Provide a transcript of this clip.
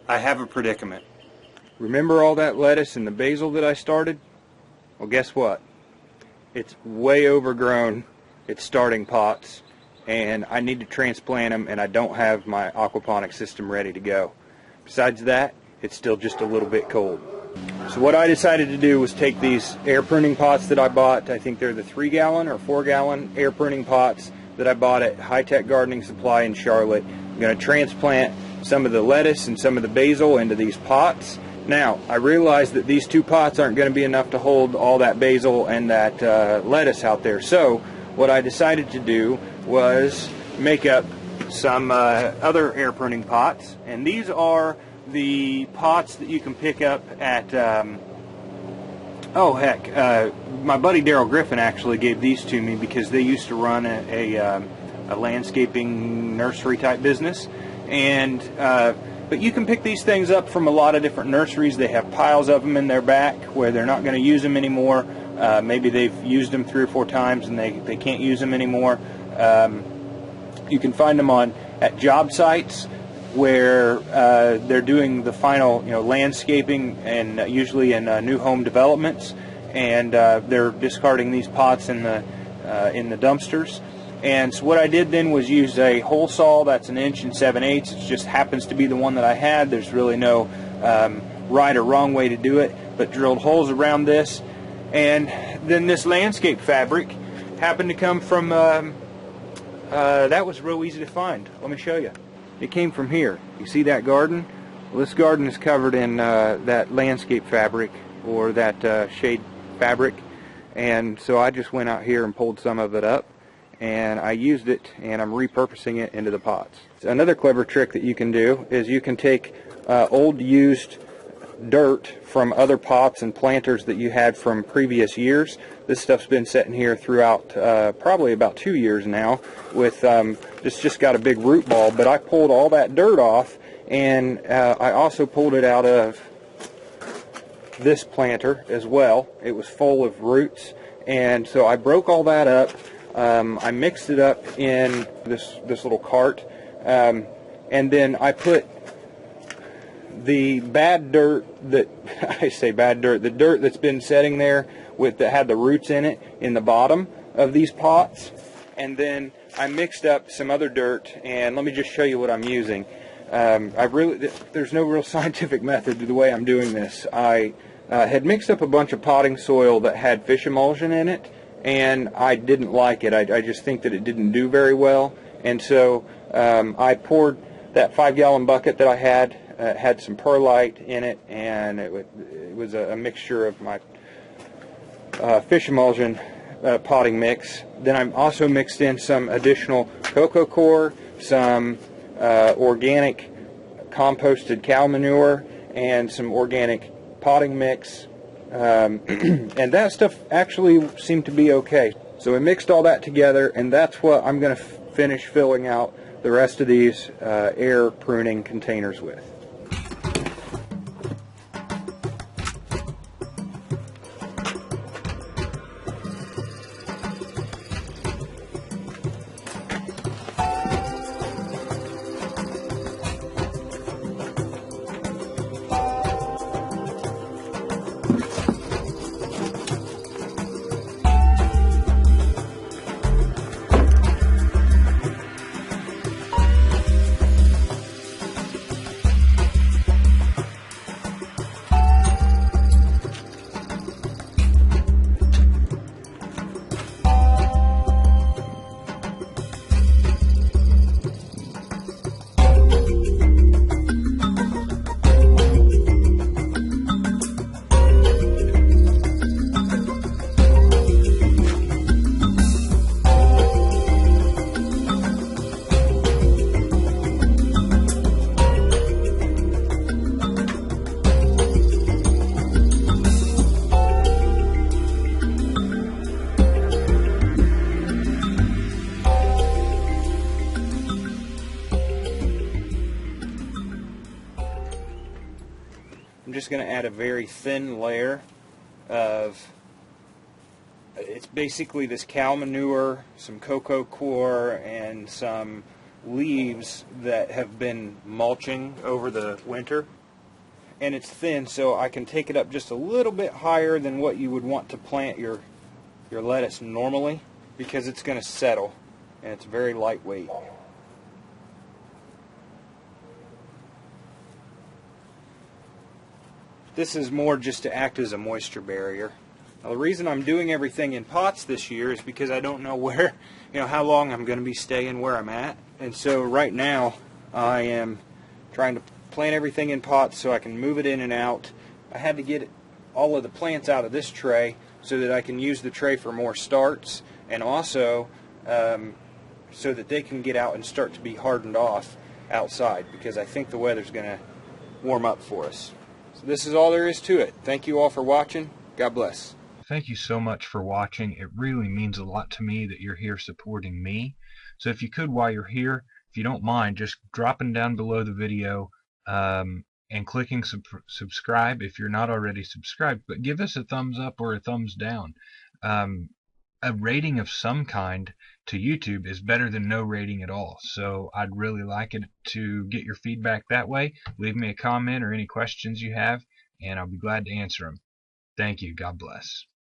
I have a predicament. Remember all that lettuce and the basil that I started? Well, guess what? It's way overgrown. It's starting pots, and I need to transplant them, and I don't have my aquaponics system ready to go. Besides that, it's still just a little bit cold. So what I decided to do was take these air pruning pots that I bought. I think they're the 3-gallon or 4-gallon air pruning pots that I bought at High Tech Gardening Supply in Charlotte. I'm going to transplant some of the lettuce and some of the basil into these pots. Now, I realize that these 2 pots aren't going to be enough to hold all that basil and that lettuce out there. So what I decided to do was make up some other air pruning pots, and these are the pots that you can pick up at my buddy Daryl Griffin actually gave these to me because they used to run a landscaping nursery type business, and but you can pick these things up from a lot of different nurseries. They have piles of them in their back where they're not going to use them anymore. Maybe they've used them 3 or 4 times and they can't use them anymore. You can find them at job sites where they're doing the final landscaping, and usually in new home developments, and they're discarding these pots in the dumpsters. And so what I did then was use a hole saw that's 1 inch and 7/8. It just happens to be the one that I had. There's really no right or wrong way to do it, but drilled holes around this. And then this landscape fabric happened to come from that was real easy to find. Let me show you. It came from here. You see that garden? Well, this garden is covered in that landscape fabric, or that shade fabric, and so I just went out here and pulled some of it up, and I used it, and I'm repurposing it into the pots. So another clever trick that you can do is you can take old used dirt from other pots and planters that you had from previous years. This stuff's been sitting here throughout probably about 2 years now, with it's just got a big root ball, but I pulled all that dirt off, and I also pulled it out of this planter as well. It was full of roots, and so I broke all that up. I mixed it up in this little cart, and then I put the bad dirt that I say bad dirt, the dirt that's been sitting there that had the roots in it in the bottom of these pots, and then I mixed up some other dirt, and let me just show you what I'm using. There's no real scientific method to the way I'm doing this. I had mixed up a bunch of potting soil that had fish emulsion in it, and I didn't like it. I just think that it didn't do very well, and so I poured that 5-gallon bucket that I had some perlite in it, and it was a mixture of my fish emulsion potting mix. Then I also mixed in some additional cocoa coir, some organic composted cow manure, and some organic potting mix, and that stuff actually seemed to be okay. So we mixed all that together, and that's what I'm going to finish filling out the rest of these air pruning containers with. I'm just going to add a very thin layer of, it's basically this cow manure, some cocoa coir, and some leaves that have been mulching over the winter, and it's thin, so I can take it up just a little bit higher than what you would want to plant your lettuce normally, because it's going to settle, and it's very lightweight. This is more just to act as a moisture barrier. Now, the reason I'm doing everything in pots this year is because I don't know where, how long I'm going to be staying where I'm at. And so right now I am trying to plant everything in pots so I can move it in and out. I had to get all of the plants out of this tray so that I can use the tray for more starts, and also so that they can get out and start to be hardened off outside, because I think the weather's going to warm up for us. So this is all there is to it. Thank you all for watching. God bless. Thank you so much for watching. It really means a lot to me that you're here supporting me. So if you could, while you're here, if you don't mind, just dropping down below the video and clicking subscribe if you're not already subscribed. But give us a thumbs up or a thumbs down. A rating of some kind to YouTube is better than no rating at all. So I'd really like it to get your feedback that way. Leave me a comment or any questions you have, and I'll be glad to answer them. Thank you. God bless.